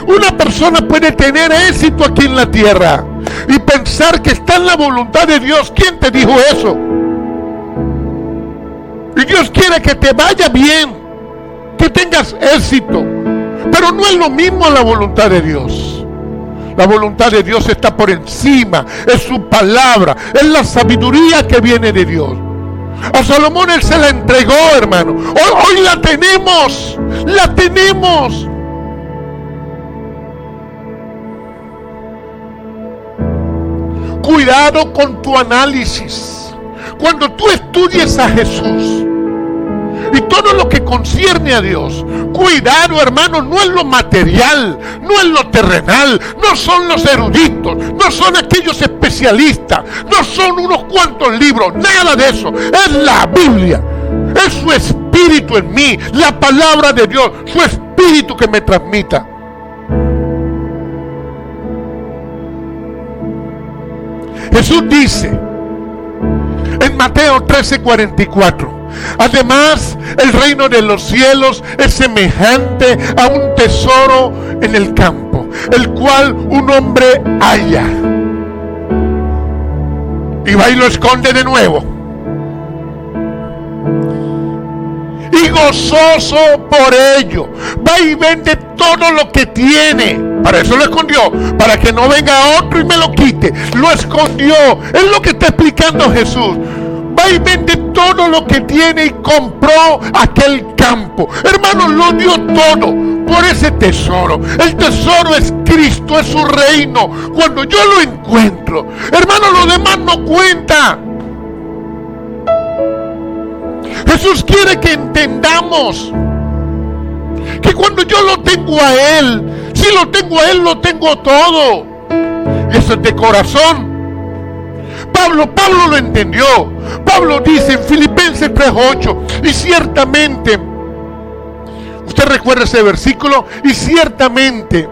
Una persona puede tener éxito aquí en la tierra y pensar que está en la voluntad de Dios. ¿Quién te dijo eso? Y Dios quiere que te vaya bien, que tengas éxito, pero no es lo mismo a la voluntad de Dios. La voluntad de Dios está por encima, es su palabra, es la sabiduría que viene de Dios. A Salomón Él se la entregó, hermano. Hoy la tenemos, la tenemos. Cuidado con tu análisis. Cuando tú estudies a Jesús y todo lo que concierne a Dios, cuidado, hermano, no es lo material, no es lo terrenal, no son los eruditos, no son aquellos especialistas, no son unos cuantos libros, nada de eso. Es la Biblia, es su espíritu en mí, la palabra de Dios, su espíritu que me transmita. Jesús dice en Mateo 13:44: además, el reino de los cielos es semejante a un tesoro en el campo, el cual un hombre halla y va y lo esconde de nuevo. Y gozoso por ello, va y vende todo lo que tiene. Para eso lo escondió, para que no venga otro y me lo quite. Lo escondió. Es lo que está explicando Jesús. Va y vende todo lo que tiene y compró aquel campo. Hermanos, lo dio todo por ese tesoro. El tesoro es Cristo, es su reino. Cuando yo lo encuentro, hermanos, lo demás no cuenta. Jesús quiere que entendamos que cuando yo lo tengo a Él, si lo tengo a Él, lo tengo todo. Y eso es de corazón. Pablo lo entendió. Pablo dice en Filipenses 3:8, y ciertamente, usted recuerda ese versículo, y ciertamente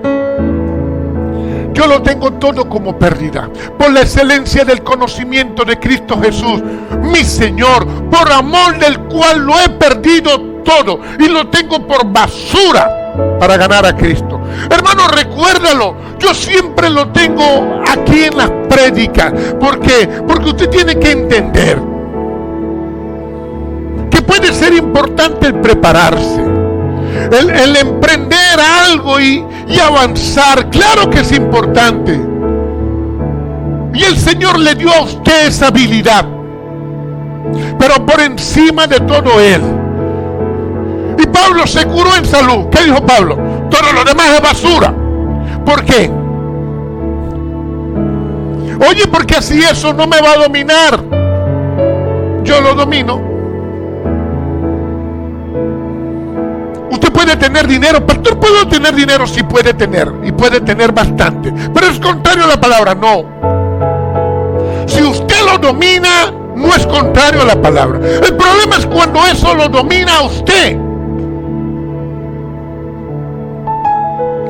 yo lo tengo todo como pérdida, por la excelencia del conocimiento de Cristo Jesús, mi Señor, por amor del cual lo he perdido todo y lo tengo por basura para ganar a Cristo. Hermano, recuérdalo. Yo siempre lo tengo aquí en las prédicas. ¿Por qué? Porque usted tiene que entender que puede ser importante el prepararse, el emprender algo y avanzar. Claro que es importante. Y el Señor le dio a usted esa habilidad. Pero por encima de todo Él. Y Pablo se curó en salud. ¿Qué dijo Pablo? Todo lo demás es basura. ¿Por qué? Oye, porque así eso no me va a dominar. Yo lo domino. Usted puede puede tener dinero. Pastor, ¿puedo tener dinero? Sí puede tener, y puede tener bastante, pero es contrario a la palabra. No. Si usted lo domina, no es contrario a la palabra. El problema es cuando eso lo domina a usted.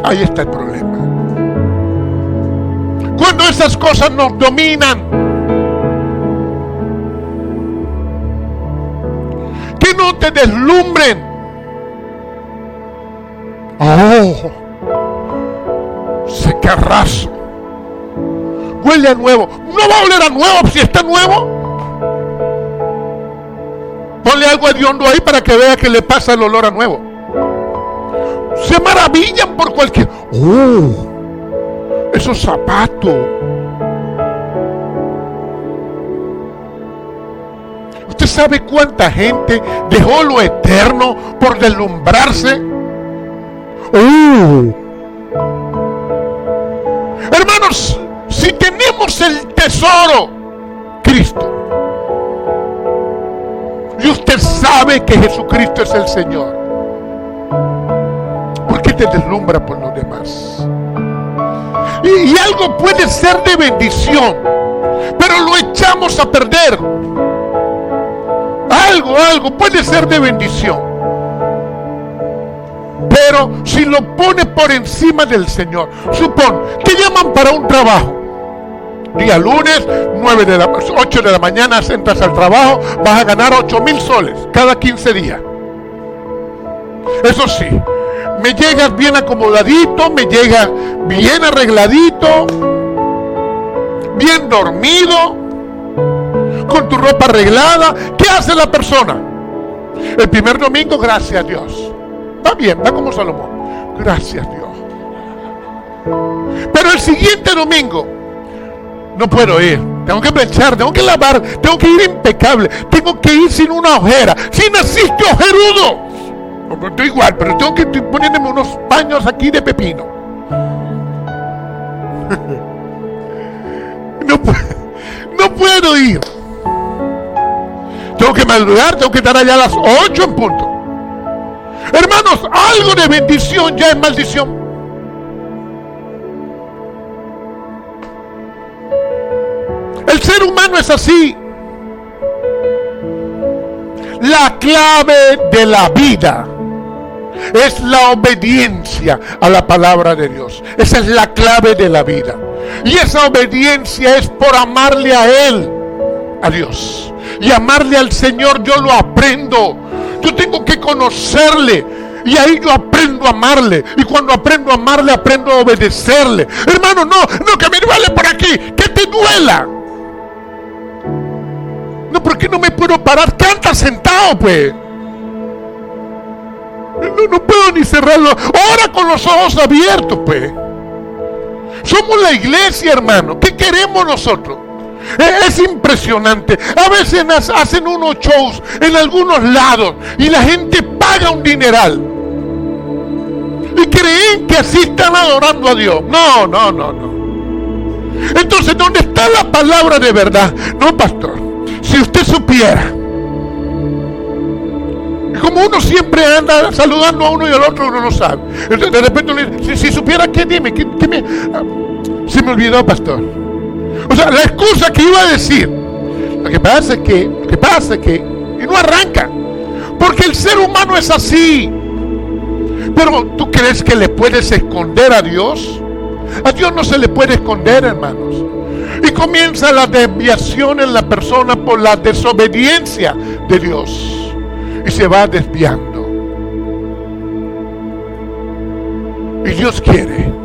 Ahí está el problema. Cuando esas cosas nos dominan, que no te deslumbren. Oh, secarrazo. Huele a nuevo. No va a oler a nuevo si está nuevo. Ponle algo hediondo ahí para que vea que le pasa el olor a nuevo. Se maravillan por cualquier... esos zapatos. ¿Usted sabe cuánta gente dejó lo eterno por deslumbrarse? Hermanos, si tenemos el tesoro, Cristo, y usted sabe que Jesucristo es el Señor, ¿por qué te deslumbra por los demás? Y algo puede ser de bendición, pero lo echamos a perder. Algo puede ser de bendición, pero si lo pone por encima del Señor. Supón, te llaman para un trabajo. Día lunes, 8 de la mañana entras al trabajo, vas a ganar 8,000 soles cada 15 días. Eso sí, me llegas bien acomodadito, me llegas bien arregladito, bien dormido, con tu ropa arreglada. ¿Qué hace la persona? El primer domingo, gracias a Dios. Va bien, va como Salomón. Gracias a Dios. Pero el siguiente domingo, no puedo ir. Tengo que planchar, tengo que lavar, tengo que ir impecable, tengo que ir sin una ojera. Si naciste ojerudo. Estoy igual, pero tengo que ir poniéndome unos paños aquí de pepino. No puedo ir. Tengo que madrugar, tengo que estar allá a las 8 en punto. Hermanos, algo de bendición ya es maldición. El ser humano es así. La clave de la vida es la obediencia a la palabra de Dios. Esa es la clave de la vida. Y esa obediencia es por amarle a Él, a Dios. Y amarle al Señor yo lo aprendo. Yo tengo que conocerle. Y ahí yo aprendo a amarle. Y cuando aprendo a amarle, aprendo a obedecerle. Hermano, no, que me duele por aquí. Que te duela. No, ¿por qué no me puedo parar? Canta sentado, pues. No puedo ni cerrarlo. Ora con los ojos abiertos, pues. Somos la iglesia, hermano. ¿Qué queremos nosotros? Es impresionante. A veces hacen unos shows en algunos lados y la gente paga un dineral y creen que así están adorando a Dios. No. Entonces, ¿dónde está la palabra de verdad? No, pastor, si usted supiera, como uno siempre anda saludando a uno y al otro, uno no sabe. Entonces, de repente uno dice, si supiera, ¿qué dime? ¿Qué me... Se me olvidó, pastor. O sea, la excusa que iba a decir, lo que pasa es que, y no arranca, porque el ser humano es así. Pero ¿tú crees que le puedes esconder a Dios? A Dios no se le puede esconder, hermanos. Y comienza la desviación en la persona por la desobediencia de Dios. Y se va desviando. Y Dios quiere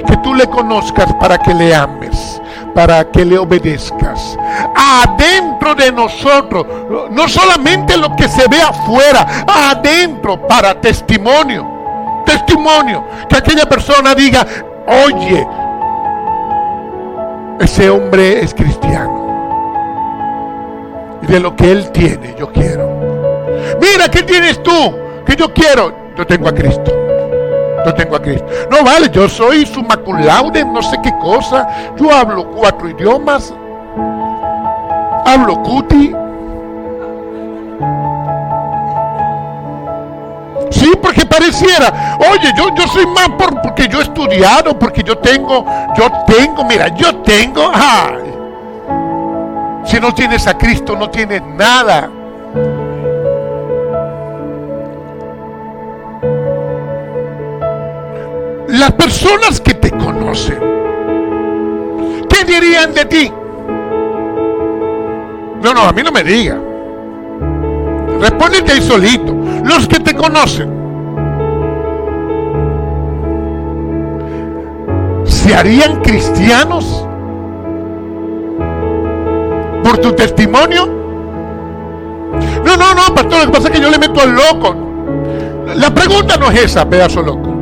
que tú le conozcas para que le ames, para que le obedezcas. Adentro de nosotros, no solamente lo que se ve afuera, adentro, para testimonio. Que aquella persona diga, oye, ese hombre es cristiano. Y de lo que él tiene, yo quiero. Mira, ¿qué tienes tú? Que yo quiero. Yo tengo a Cristo. No vale, yo soy summa cum laude, no sé qué cosa. Yo hablo 4 idiomas. Hablo cuti. Sí, porque pareciera, oye, yo soy más porque yo he estudiado, porque yo tengo, ay. Si no tienes a Cristo, no tienes nada. Las personas que te conocen, ¿qué dirían de ti? No, a mí no me diga. Respóndete ahí solito. Los que te conocen, ¿se harían cristianos por tu testimonio? No, pastor, lo que pasa es que yo le meto al loco. La pregunta no es esa, pedazo loco.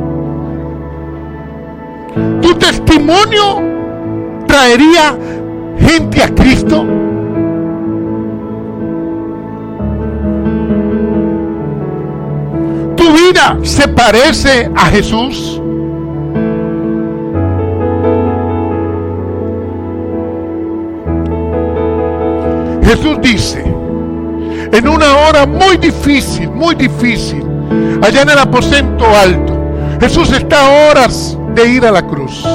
¿Tu testimonio traería gente a Cristo? ¿Tu vida se parece a Jesús? Jesús dice, en una hora muy difícil, allá en el aposento alto, Jesús está a horas de ir a la cruz.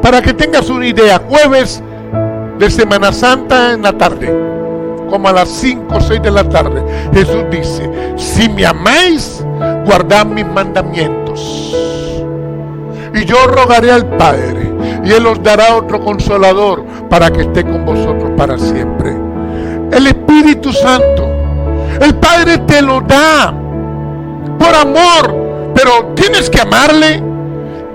Para que tengas una idea, jueves de Semana Santa en la tarde, como a las 5 o 6 de la tarde, Jesús dice, si me amáis, guardad mis mandamientos. Y yo rogaré al Padre, y Él os dará otro consolador, para que esté con vosotros para siempre. El Espíritu Santo. El Padre te lo da por amor, pero tienes que amarle.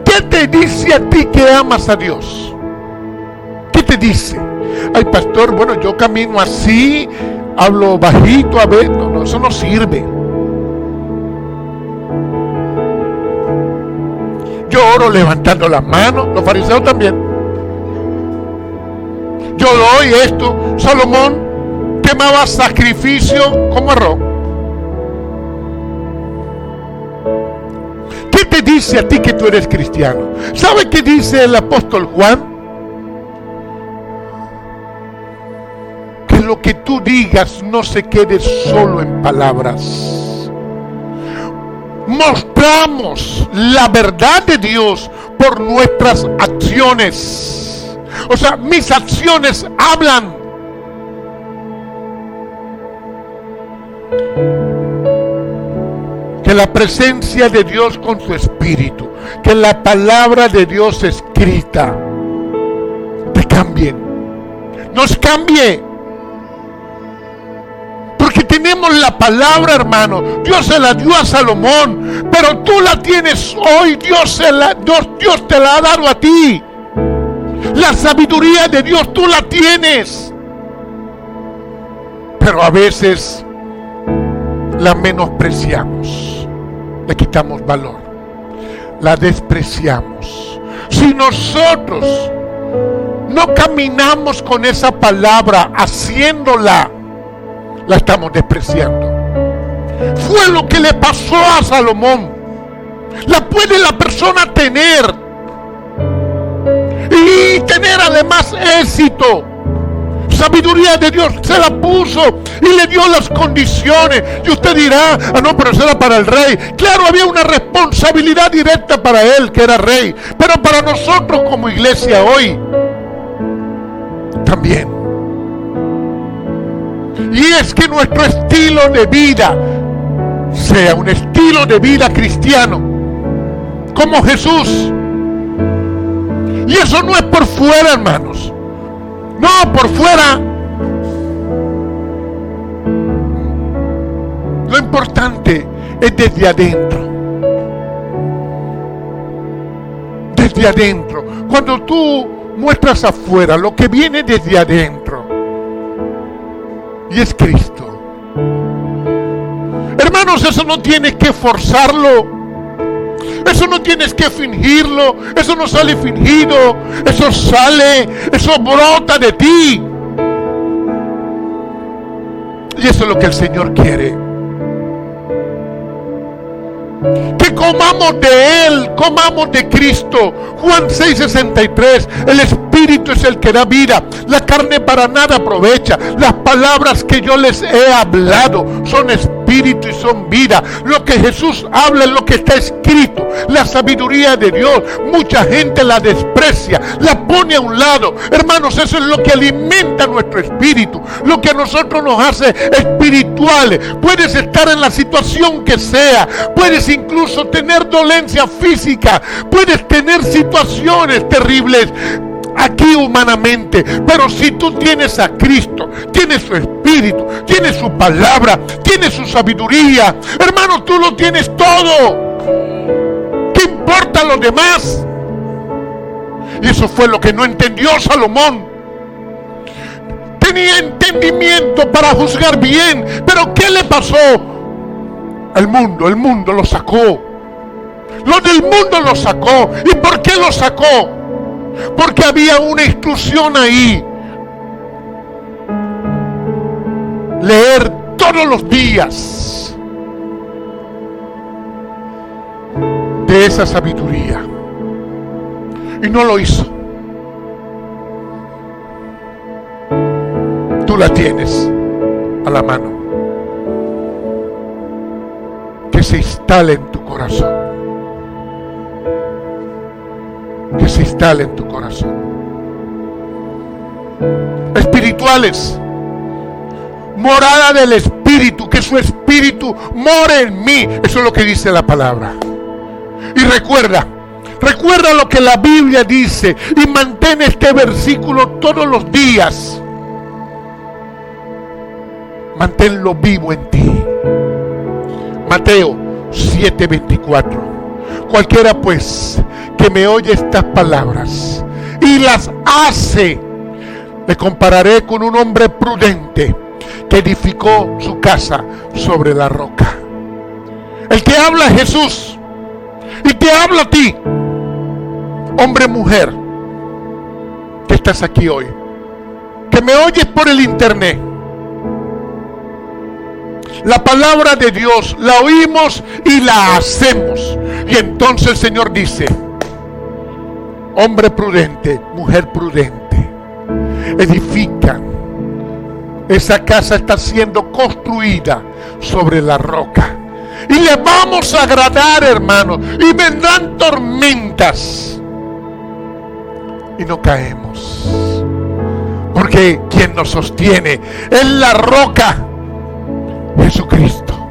¿Qué te dice a ti que amas a Dios? ¿Qué te dice? Ay, pastor, bueno, yo camino así, hablo bajito, a ver, no, eso no sirve. Yo oro levantando las manos, los fariseos también. Yo doy esto. Salomón quemaba sacrificio como arroz. ¿Qué te dice a ti que tú eres cristiano? ¿Sabe qué dice el apóstol Juan? Que lo que tú digas no se quede solo en palabras. Mostramos la verdad de Dios por nuestras acciones. O sea, mis acciones hablan. Que la presencia de Dios con su espíritu, que la palabra de Dios escrita te cambien, nos cambie, porque tenemos la palabra, hermano. Dios se la dio a Salomón, pero tú la tienes hoy. Dios te la ha dado a ti. La sabiduría de Dios tú la tienes, pero a veces la menospreciamos, le quitamos valor, la despreciamos. Si nosotros no caminamos con esa palabra haciéndola, la estamos despreciando. Fue lo que le pasó a Salomón. La puede la persona tener y tener además éxito. Sabiduría de Dios se la puso y le dio las condiciones. Y usted dirá, no, pero eso era para el rey. Claro, había una responsabilidad directa para él, que era rey, pero para nosotros como iglesia hoy también. Y es que nuestro estilo de vida sea un estilo de vida cristiano como Jesús. Y eso no es por fuera, hermanos. No, por fuera. Lo importante es desde adentro. Desde adentro. Cuando tú muestras afuera lo que viene desde adentro, y es Cristo. Hermanos, eso no tienes que forzarlo. Eso no tienes que fingirlo. Eso no sale fingido. Eso sale, eso brota de ti. Y eso es lo que el Señor quiere. Que comamos de Él, comamos de Cristo. Juan 6:63. El Espíritu es el que da vida. La carne para nada aprovecha. Las palabras que yo les he hablado son espíritu espíritu y son vida. Lo que Jesús habla es lo que está escrito. La sabiduría de Dios, mucha gente la desprecia, la pone a un lado. Hermanos, eso es lo que alimenta nuestro espíritu, lo que a nosotros nos hace espirituales. Puedes estar en la situación que sea, puedes incluso tener dolencia física, puedes tener situaciones terribles aquí humanamente, pero si tú tienes a Cristo, tienes su espíritu, tienes su palabra, tienes su sabiduría, hermano, tú lo tienes todo. ¿Qué importa lo demás? Y eso fue lo que no entendió Salomón. Tenía entendimiento para juzgar bien, pero ¿qué le pasó? El mundo lo sacó. Lo del mundo lo sacó. ¿Y por qué lo sacó? Porque había una instrucción ahí. Leer todos los días de esa sabiduría. Y no lo hizo. Tú la tienes a la mano. Que se instale en tu corazón. Que se instale en tu corazón. Espirituales, morada del Espíritu, que su Espíritu more en mí. Eso es lo que dice la palabra. Y recuerda lo que la Biblia dice y mantén este versículo todos los días. Manténlo vivo en ti. Mateo 7:24. Cualquiera pues que me oye estas palabras y las hace, le compararé con un hombre prudente que edificó su casa sobre la roca. El que habla es Jesús y te habla a ti, hombre, mujer, que estás aquí hoy, que me oyes por el internet. La palabra de Dios la oímos y la hacemos. Y entonces el Señor dice: hombre prudente, mujer prudente, edifican. Esa casa está siendo construida sobre la roca. Y le vamos a agradar, hermanos. Y vendrán tormentas. Y no caemos. Porque quien nos sostiene es la roca, Jesucristo.